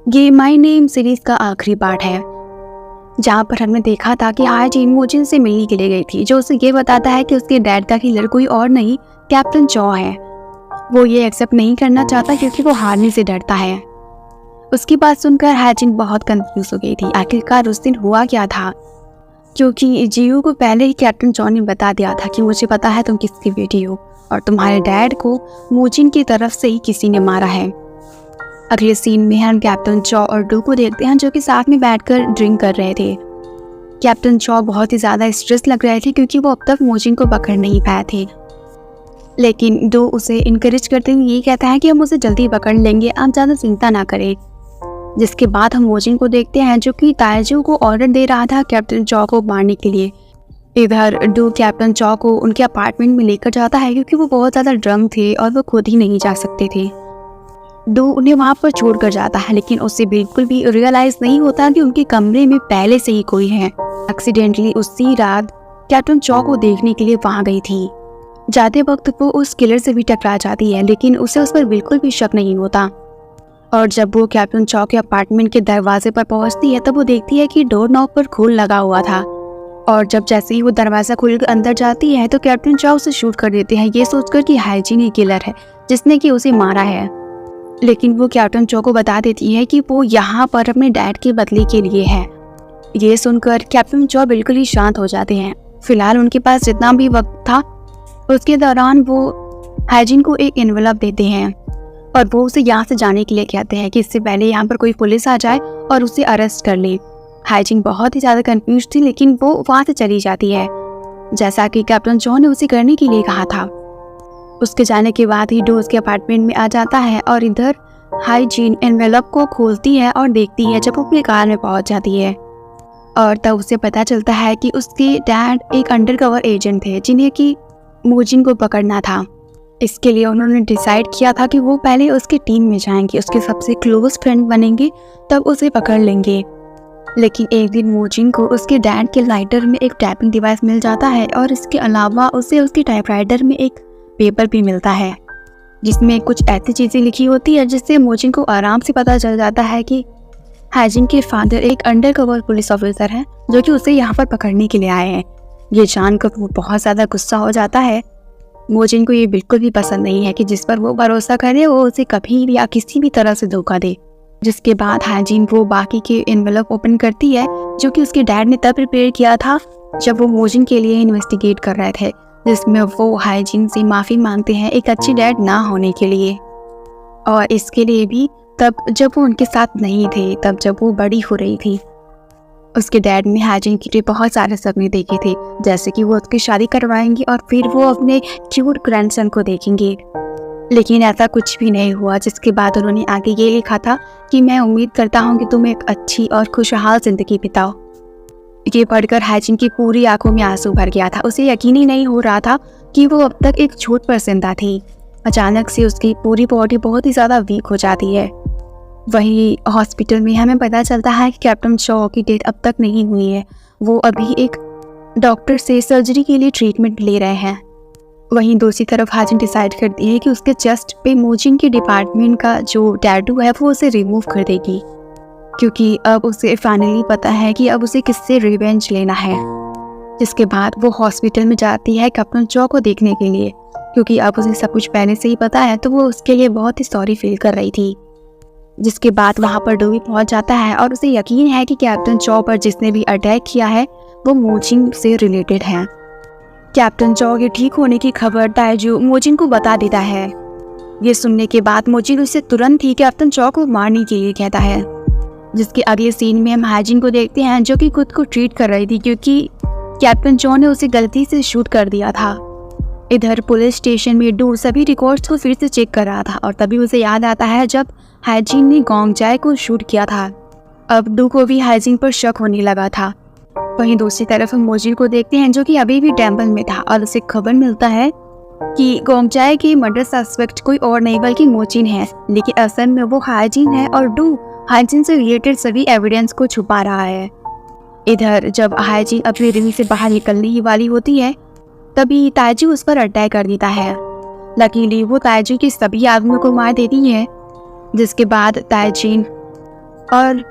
ये my name series का आखिरी पार्ट है, जहाँ पर हमने देखा था कि हायजीन मोजिन से मिलने के लिए गई थी, जो उसे ये बताता है कि उसके डैड का किलर कोई और नहीं, कैप्टन चॉ है। वो ये एक्सेप्ट नहीं करना चाहता क्योंकि वो हारने से डरता है। उसकी बात सुनकर हायजीन बहुत कंफ्यूज हो गई थी। आखिरकार उस दिन हुआ क्या था, क्योंकि जियो को पहले ही कैप्टन चॉ ने बता दिया था कि मुझे पता है तुम किसकी बेटी हो और तुम्हारे डैड को मोजिन की तरफ से ही किसी ने मारा है। अगले सीन में हम कैप्टन चॉ और डू को देखते हैं, जो कि साथ में बैठकर ड्रिंक कर रहे थे। कैप्टन चॉ बहुत ही ज़्यादा स्ट्रेस लग रहे थे क्योंकि वो अब तक मोजिन को पकड़ नहीं पाए थे, लेकिन डू उसे इनकरेज करते हुए ये कहता है कि हम उसे जल्दी पकड़ लेंगे, आप ज़्यादा चिंता ना करें। जिसके बाद हम मोजिन को देखते हैं, जो कि ताइजू को ऑर्डर दे रहा था कैप्टन चॉ को मारने के लिए। इधर डू कैप्टन चॉ को उनके अपार्टमेंट में लेकर जाता है क्योंकि वो बहुत ज़्यादा ड्रंक थे और वो खुद ही नहीं जा सकते थे। डू उन्हें वहाँ पर छोड़ कर जाता है, लेकिन उसे बिल्कुल भी रियलाइज नहीं होता कि उनके कमरे में पहले से ही कोई है। एक्सीडेंटली उसी रात कैप्टन चॉ को देखने के लिए वहाँ गई थी। जाते वक्त वो उस किलर से भी टकरा जाती है, लेकिन उसे उस पर बिल्कुल भी शक नहीं होता। और जब वो कैप्टन चॉ के अपार्टमेंट के दरवाजे पर पहुँचती है, तब वो देखती है कि डोर नॉब पर खोल लगा हुआ था। और जब जैसे ही वो दरवाज़ा खोलकर अंदर जाती है, तो कैप्टन चॉ उसे शूट कर देते हैं, ये सोचकर कि हायजीन ही किलर है जिसने कि उसे मारा है। लेकिन वो कैप्टन चॉ को बता देती है कि वो यहाँ पर अपने डैड के बदले के लिए है। ये सुनकर कैप्टन चॉ बिल्कुल ही शांत हो जाते हैं। फिलहाल उनके पास जितना भी वक्त था उसके दौरान वो हायजीन को एक एनवेलप देते हैं और वो उसे यहाँ से जाने के लिए कहते हैं कि इससे पहले यहाँ पर कोई पुलिस आ जाए और उसे अरेस्ट कर ले। हायजीन बहुत ही ज़्यादा कंफ्यूज थी, लेकिन वो वहाँ से चली जाती है जैसा कि कैप्टन चॉ ने उसे करने के लिए कहा था। उसके जाने के बाद ही डू उसके अपार्टमेंट में आ जाता है और इधर हायजीन एनवेलप को खोलती है और देखती है। जब वो अपनी कार में पहुंच जाती है और तब उसे पता चलता है कि उसके डैड एक अंडरकवर एजेंट थे, जिन्हें कि मोजिन को पकड़ना था। इसके लिए उन्होंने डिसाइड किया था कि वो पहले उसकी टीम में जाएंगे, उसके सबसे क्लोज फ्रेंड बनेंगे, तब उसे पकड़ लेंगे। लेकिन एक दिन मोजिन को उसके डैड के लाइटर में एक टाइपिंग डिवाइस मिल जाता है और इसके अलावा उसे उसकी टाइपराइटर में एक पेपर भी मिलता है, जिसमें कुछ ऐसी चीज़ें लिखी होती है जिससे मोजिन को आराम से पता चल जाता है कि हायजीन के फादर एक अंडरकवर पुलिस ऑफिसर हैं, जो कि उसे यहाँ पर पकड़ने के लिए आए हैं। ये जानकर वो बहुत ज़्यादा गुस्सा हो जाता है। मोजिन को ये बिल्कुल भी पसंद नहीं है कि जिस पर वो भरोसा करे वो उसे कभी भी या किसी भी तरह से धोखा दे। जिसके बाद हायजीन वो बाकी के एनवेलप ओपन करती है, जो कि उसके डैड ने तब प्रिपेयर किया था जब वो मोजिन के लिए इन्वेस्टिगेट कर रहे थे, जिसमें वो हायजीन से माफ़ी मांगते हैं एक अच्छी डैड ना होने के लिए, और इसके लिए भी तब जब वो उनके साथ नहीं थे, तब जब वो बड़ी हो रही थी। उसके डैड ने हायजीन के लिए बहुत सारे सपने देखे थे, जैसे कि वो उसकी शादी करवाएंगे और फिर वो अपने क्यूट ग्रैंडसन को देखेंगे, लेकिन ऐसा कुछ भी नहीं हुआ। जिसके बाद उन्होंने आगे ये लिखा था कि मैं उम्मीद करता हूँ कि तुम एक अच्छी और खुशहाल जिंदगी बिताओ। ये पढ़कर हायजीन की पूरी आंखों में आंसू भर गया था। उसे यकीन ही नहीं हो रहा था कि वो अब तक एक छोट पर जिंदा थी। अचानक से उसकी पूरी बॉडी बहुत ही ज़्यादा वीक हो जाती है। वहीं हॉस्पिटल में हमें पता चलता है कि कैप्टन चॉ की डेथ अब तक नहीं हुई है, वो अभी एक डॉक्टर से सर्जरी के लिए ट्रीटमेंट ले रहे हैं। वहीं दूसरी तरफ हायजीन डिसाइड करती है कि उसके चेस्ट पे मोजिन के डिपार्टमेंट का जो टैटू है वो उसे रिमूव कर देगी, क्योंकि अब उसे फाइनली पता है कि अब उसे किससे रिवेंज लेना है। जिसके बाद वो हॉस्पिटल में जाती है कैप्टन चॉ को देखने के लिए, क्योंकि अब उसे सब कुछ पहले से ही पता है, तो वो उसके लिए बहुत ही सॉरी फील कर रही थी। जिसके बाद वहाँ पर डू भी पहुँच जाता है और उसे यकीन है कि कैप्टन चॉ पर जिसने भी अटैक किया है वो मोजिन से रिलेटेड है। कैप्टन चॉ के ठीक होने की खबर ताइजू मोजिन को बता देता है। ये सुनने के बाद मोजिन उसे तुरंत ही कैप्टन चॉ को मारने के लिए कहता है। जिसके अगले सीन में हम हायजीन को देखते हैं, जो कि खुद को ट्रीट कर रही थी क्योंकि कैप्टन चॉ ने उसे गलती से शूट कर दिया था। इधर पुलिस स्टेशन में डू सभी रिकॉर्ड्स को फिर से चेक कर रहा था और तभी उसे याद आता है जब हायजीन ने गोंगजाई को शूट किया था। अब डू को भी हायजीन पर शक होने लगा था। वहीं दूसरी तरफ हम मोजिन को देखते हैं, जो कि अभी भी टेम्पल में था और उसे खबर मिलता है कि गोंगजाई के मर्डर सस्पेक्ट कोई और नहीं बल्कि मोजिन है, लेकिन असल में वो हायजीन है और डू हायजीन से रिलेटेड सभी एविडेंस को छुपा रहा है। इधर जब हायजीन अपनी रिंग से बाहर निकलने ही वाली होती है, तभी ताइजू उस पर अटैक कर देता है। लकीली वो ताइजू के सभी आदमियों को मार देती है। जिसके बाद ताइजीन और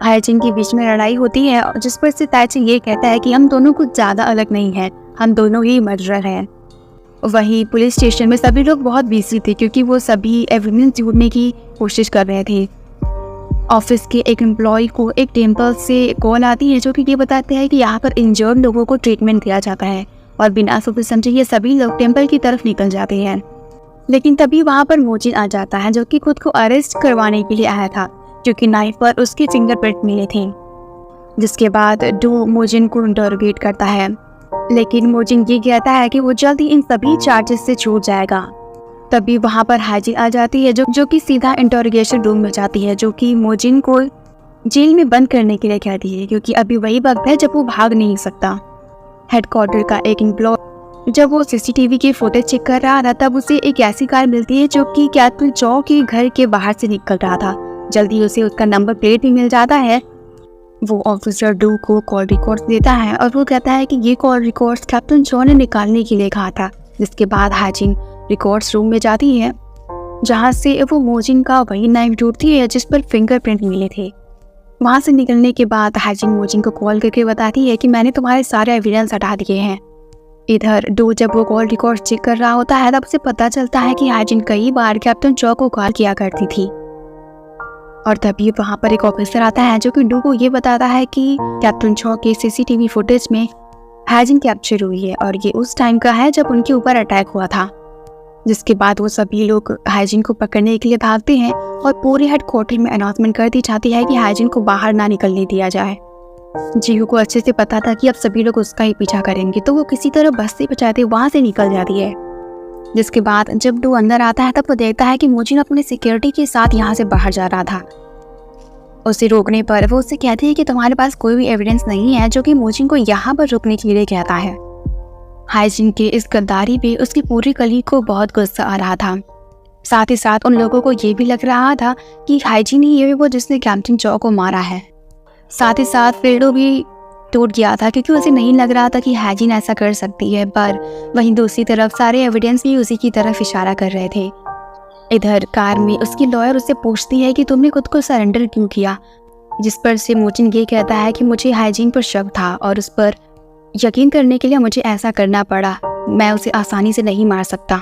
हाइजिन के बीच में लड़ाई होती है, जिस पर से ताइची ये कहता है कि हम दोनों कुछ ज़्यादा अलग नहीं हैं, हम दोनों ही मर्डरर हैं। वहीं पुलिस स्टेशन में सभी लोग बहुत बिजी थे क्योंकि वो सभी एविडेंस ढूंढने की कोशिश कर रहे थे। ऑफिस के एक एम्प्लॉय को एक टेम्पल से कॉल आती है जो कि ये बताते हैं कि यहाँ पर इंजर्ड लोगों को ट्रीटमेंट दिया जाता है, और बिना सोचे समझे ये सभी लोग टेम्पल की तरफ निकल जाते हैं। लेकिन तभी वहाँ पर मोजिन आ जाता है जो कि खुद को अरेस्ट करवाने के लिए आया था क्योंकि नाइफ पर उसके फिंगरप्रिंट मिले थे। जिसके बाद डू मोजिन को इंटरोगेट करता है, लेकिन मोजिन ये कहता है कि वो जल्द ही इन सभी चार्जेस से छूट जाएगा। तभी वहाँ पर हाइजिन आ जाती है जो कि सीधा इंटरोगेशन रूम में जाती है, जो कि मोजिन को जेल में बंद करने के लिए कहती है क्योंकि अभी वही वक्त है जब वो भाग नहीं सकता। हेडक्वार्टर का एक एम्प्लॉय जब वो सीसीटीवी की फुटेज चेक कर रहा था तब उसे एक ऐसी कार मिलती है जो कि कैप्टन चौ के घर के बाहर से निकल रहा था। जल्दी उसे उसका नंबर प्लेट भी मिल जाता है। वो ऑफिसर डू को कॉल रिकॉर्ड्स देता है और वो कहता है कि ये कॉल रिकॉर्ड्स कैप्टन चौ ने निकालने के लिए कहा था। जिसके बाद हाइजिन रिकॉर्ड्स रूम में जाती है जहाँ से वो मोजिन का वही नाइफ ढूंढती है जिस पर फिंगरप्रिंट मिले थे। वहाँ से निकलने के बाद हाइजिन मोजिन को कॉल करके बताती है कि मैंने तुम्हारे सारे एविडेंस हटा दिए हैं। इधर डू जब वो कॉल रिकॉर्ड चेक कर रहा होता है तब उसे पता चलता है कि हाइजिन कई बार कैप्टन चौ को कॉल किया करती थी। और तभी वहाँ पर एक ऑफिसर आता है जो कि डू को ये बताता है कि कैप्टन चौ के सीसीटीवी फुटेज में हाइजिन कैप्चर हुई है और ये उस टाइम का है जब उनके ऊपर अटैक हुआ था। जिसके बाद वो सभी लोग हाइजिन को पकड़ने के लिए भागते हैं और पूरे हेडक्वार्टर में अनाउंसमेंट कर दी जाती है कि हाइजिन को बाहर ना निकलने दिया जाए। जीहू को अच्छे से पता था कि अब सभी लोग उसका ही पीछा करेंगे, तो वो किसी तरह बस से बचाते वहाँ से निकल जाती है। जिसके बाद जब डू अंदर आता है तब वो देखता है कि मोजिन अपने सिक्योरिटी के साथ यहाँ से बाहर जा रहा था। उसे रोकने पर वो उससे कहती है कि तुम्हारे पास कोई भी एविडेंस नहीं है, जो कि मोजिन को यहाँ पर रुकने के लिए कहता है। हाइजिन के इस गद्दारी पे उसकी पूरी कलीग को बहुत गुस्सा आ रहा था। साथ ही साथ उन लोगों को ये भी लग रहा था कि हाइजिन ही है वो जिसने कैप्टन चौ को मारा है। साथ ही साथ फ्रेडो भी टूट गया था क्योंकि उसे नहीं लग रहा था कि हाइजिन ऐसा कर सकती है, पर वहीं दूसरी तरफ सारे एविडेंस भी उसी की तरफ इशारा कर रहे थे। इधर कार में उसकी लॉयर उससे पूछती है कि तुमने खुद को सरेंडर क्यों किया, जिस पर से मोजिन ये कहता है कि मुझे हाइजिन पर शक था और उस पर यकीन करने के लिए मुझे ऐसा करना पड़ा, मैं उसे आसानी से नहीं मार सकता।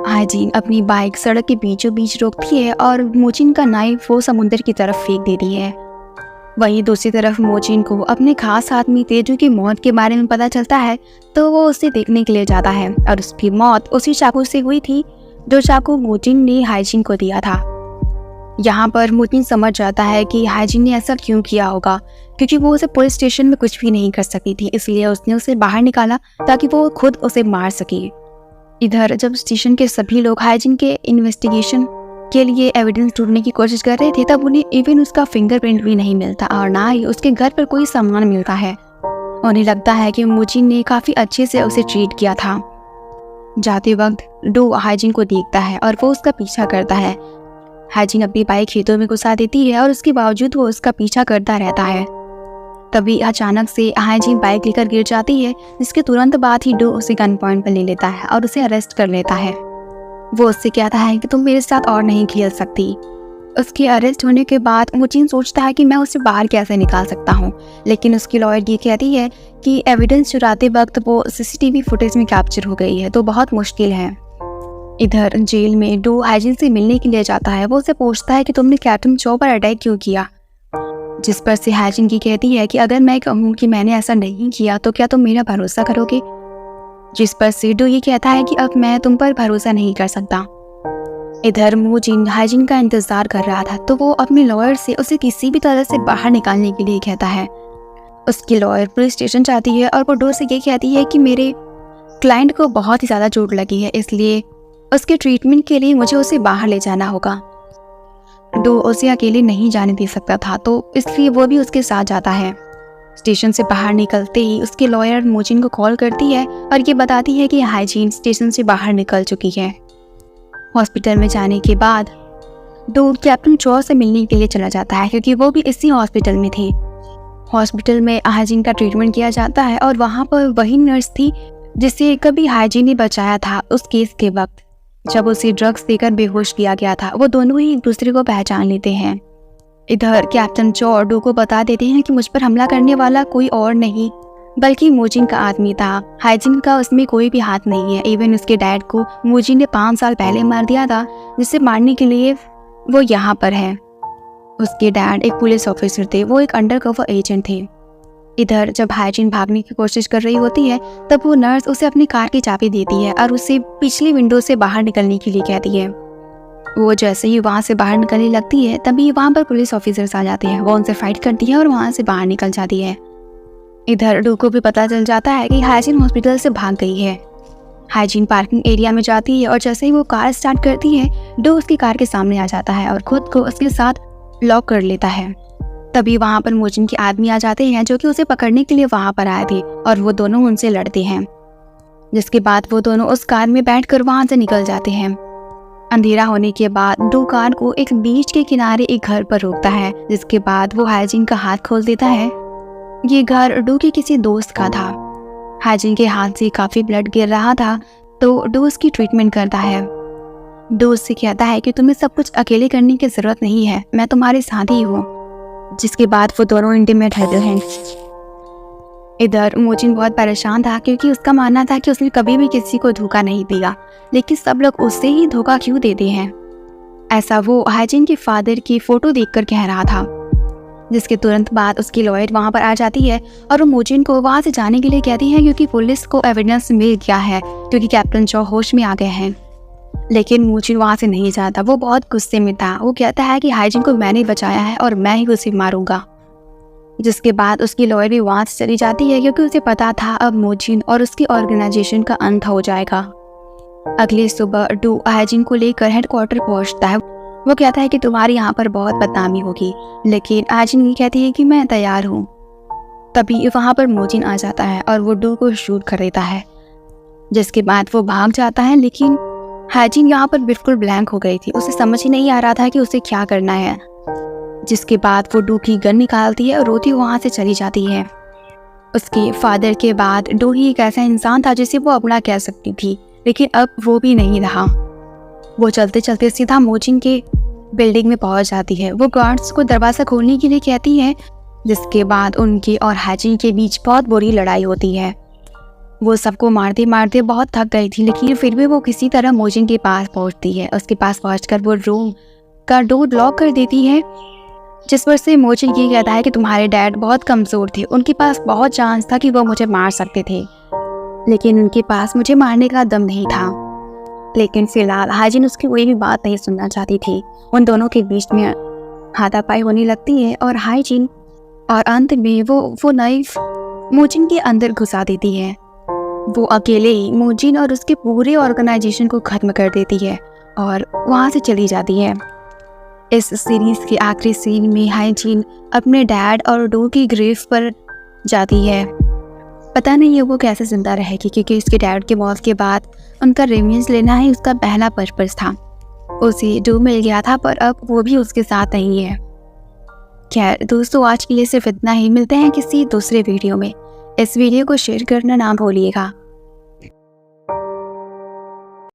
हाइजिन अपनी बाइक सड़क के बीचों बीच रोकती है और मोजिन का नाइफ वो समुद्र की तरफ फेंक देती है। वहीं दूसरी तरफ मोजिन को अपने खास आदमी तेजू की मौत के बारे में पता चलता है, तो वो उसे देखने के लिए जाता है और उसकी मौत उसी चाकू से हुई थी जो चाकू मोजिन ने हाइजिन को दिया था। यहाँ पर मोजिन समझ जाता है कि हाइजिन ने ऐसा क्यों किया होगा, क्योंकि वो उसे पुलिस स्टेशन में कुछ भी नहीं कर सकती थी, इसलिए उसने उसे बाहर निकाला ताकि वो खुद उसे मार सके। इधर जब स्टेशन के सभी लोग हाइजिन के इन्वेस्टिगेशन के लिए एविडेंस ढूंढने की कोशिश कर रहे थे तब उन्हें इवन उसका फिंगरप्रिंट भी नहीं मिलता और ना ही उसके घर पर कोई सामान मिलता है। उन्हें लगता है कि मोजिन ने काफ़ी अच्छे से उसे ट्रीट किया था। जाते वक्त डू हाइजिन को देखता है और वो उसका पीछा करता है। हाइजिन अपनी बाइक खेतों में घुसा देती है और उसके बावजूद वो उसका पीछा करता रहता है। तभी अचानक से हाइजिन बाइक लेकर गिर जाती है, जिसके तुरंत बाद ही डू उसे गन पॉइंट पर ले लेता है और उसे अरेस्ट कर लेता है। वो उससे कहता है कि तुम मेरे साथ और नहीं खेल सकती। उसके अरेस्ट होने के बाद मोजिन सोचता है कि मैं उसे बाहर कैसे निकाल सकता हूँ, लेकिन उसकी लॉयर ये कहती है कि एविडेंस चुराते वक्त वो सीसीटीवी फुटेज में कैप्चर हो गई है, तो बहुत मुश्किल है। इधर जेल में डू हाइजिन से मिलने के लिए जाता है। वो उसे पूछता है कि तुमने कैप्टन चौ पर अटैक क्यों किया, जिस पर से हाइजिन की कहती है कि अगर मैं कहूँ कि मैंने ऐसा नहीं किया तो क्या तुम मेरा भरोसा करोगे, जिस पर से डू ये कहता है कि अब मैं तुम पर भरोसा नहीं कर सकता। इधर मोजिन हाइजिन का इंतजार कर रहा था, तो वो अपने लॉयर से उसे किसी भी तरह से बाहर निकालने के लिए कहता है। उसकी लॉयर पुलिस स्टेशन जाती है और वो डू से ये कहती है कि मेरे क्लाइंट को बहुत ही ज़्यादा चोट लगी है, इसलिए उसके ट्रीटमेंट के लिए मुझे उसे बाहर ले जाना होगा। डू उसे अकेले नहीं जाने दे सकता था, तो इसलिए वो भी उसके साथ जाता है। स्टेशन से बाहर निकलते ही उसकी लॉयर मोजिन को कॉल करती है और ये बताती है कि हाइजिन स्टेशन से बाहर निकल चुकी है। हॉस्पिटल में जाने के बाद डू कैप्टन चौ से मिलने के लिए चला जाता है, क्योंकि वो भी इसी हॉस्पिटल में थे। हॉस्पिटल में हाइजिन का ट्रीटमेंट किया जाता है और वहाँ पर वही नर्स थी जिसे कभी हाइजिन ने बचाया था उस केस के वक्त जब उसे ड्रग्स देकर बेहोश किया गया था। वो दोनों ही एक दूसरे को पहचान लेते हैं। इधर कैप्टन चो और डू को बता देते हैं कि मुझ पर हमला करने वाला कोई और नहीं बल्कि मोजिन का आदमी था। हाइजिन का उसमें कोई भी हाथ नहीं है। इवन उसके डैड को मोजिन ने 5 साल पहले मार दिया था, जिसे मारने के लिए वो यहाँ पर है। उसके डैड एक पुलिस ऑफिसर थे, वो एक अंडरकवर एजेंट थे। इधर जब हाइजिन भागने की कोशिश कर रही होती है तब वो नर्स उसे अपनी कार की चाबी देती है और उसे पिछली विंडो से बाहर निकलने के लिए कहती है। वो जैसे ही वहाँ से बाहर निकलने लगती है तभी वहाँ पर पुलिस ऑफिसर्स आ जाते हैं। वो उनसे फाइट करती है और वहाँ से बाहर निकल जाती है। इधर डू को भी पता चल जाता है कि हाइजिन हॉस्पिटल से भाग गई है। हाइजिन पार्किंग एरिया में जाती है और जैसे ही वो कार स्टार्ट करती है डू उसकी कार के सामने आ जाता है और खुद को उसके साथ लॉक कर लेता है। तभी वहाँ पर मोजिन के आदमी आ जाते हैं जो कि उसे पकड़ने के लिए वहाँ पर आए थे और वो दोनों उनसे लड़ते हैं, जिसके बाद वो दोनों उस कार में बैठकर वहाँ से निकल जाते हैं। अंधेरा होने के बाद डू कार को एक बीच के किनारे एक घर पर रोकता है, जिसके बाद वो हाइजिन का हाथ खोल देता है। ये घर डू के किसी दोस्त का था। हाइजिन के हाथ से काफ़ी ब्लड गिर रहा था तो डू उसकी ट्रीटमेंट करता है। डू उससे कहता है कि तुम्हें सब कुछ अकेले करने की ज़रूरत नहीं है, मैं तुम्हारे साथ ही हूँ। जिसके बाद वो दोनों इंटीमेट रहते हैं। इधर मोजिन बहुत परेशान था क्योंकि उसका मानना था कि उसने कभी भी किसी को धोखा नहीं दिया, लेकिन सब लोग उससे ही धोखा क्यों देते हैं। ऐसा वो हाइजिन के फादर की फ़ोटो देखकर कह रहा था। जिसके तुरंत बाद उसकी लॉयर वहाँ पर आ जाती है और वो मोजिन को वहाँ से जाने के लिए कहती है क्योंकि पुलिस को एविडेंस मिल गया है, क्योंकि कैप्टन चो होश में आ गए हैं। लेकिन मोजिन वहाँ से नहीं जाता, वो बहुत गुस्से में था। वो कहता है कि हाइजिन को मैंने बचाया है और मैं ही उसे मारूंगा। जिसके बाद उसकी लॉयर भी वहाँ से चली जाती है क्योंकि उसे पता था अब मोजिन और उसकी ऑर्गेनाइजेशन का अंत हो जाएगा। अगली सुबह डू हाइजिन को लेकर हेडक्वार्टर पहुँचता है। वो कहता है कि तुम्हारी यहाँ पर बहुत बदनामी होगी, लेकिन हाइजिन ये कहती है कि मैं तैयार हूँ। तभी वहाँ पर मोजिन आ जाता है और वो डू को शूट कर देता है, जिसके बाद वो भाग जाता है। लेकिन हाइजिन यहाँ पर बिल्कुल ब्लैंक हो गई थी, उसे समझ ही नहीं आ रहा था कि उसे क्या करना है। जिसके बाद वो डू की गन निकालती है और रोती वहाँ से चली जाती है। उसके फादर के बाद डू ही एक ऐसा इंसान था जिसे वो अपना कह सकती थी, लेकिन अब वो भी नहीं रहा। वो चलते चलते सीधा मोजिन के बिल्डिंग में पहुँच जाती है। वो गार्ड्स को दरवाज़ा खोलने के लिए कहती है, जिसके बाद उनके और हाइजिन के बीच बहुत बुरी लड़ाई होती है। वो सबको मारते मारते बहुत थक गई थी, लेकिन फिर भी वो किसी तरह मोजिन के पास पहुंचती है। उसके पास पहुंचकर वो रूम का डोर लॉक कर देती है, जिस पर से मोजिन ये कहता है कि तुम्हारे डैड बहुत कमज़ोर थे, उनके पास बहुत चांस था कि वो मुझे मार सकते थे, लेकिन उनके पास मुझे मारने का दम नहीं था। लेकिन फिलहाल हाइजिन उसकी कोई भी बात नहीं सुनना चाहती थी। उन दोनों के बीच में हाथापाई होने लगती है और हाइजिन और अंत में वो नाइफ मोजिन के अंदर घुसा देती है। वो अकेले ही मोजिन और उसके पूरे ऑर्गेनाइजेशन को ख़त्म कर देती है और वहाँ से चली जाती है। इस सीरीज़ के आखिरी सीन में हाइजिन अपने डैड और डू की ग्रेव पर जाती है। पता नहीं है वो कैसे ज़िंदा रहेगी, क्योंकि उसके डैड के मौत के बाद उनका रिवेंज लेना ही उसका पहला पर्पस था। उसे डू मिल गया था पर अब वो भी उसके साथ नहीं है। खैर दोस्तों, आज के लिए सिर्फ इतना ही। मिलते हैं किसी दूसरे वीडियो में। इस वीडियो को शेयर करना ना भूलिएगा।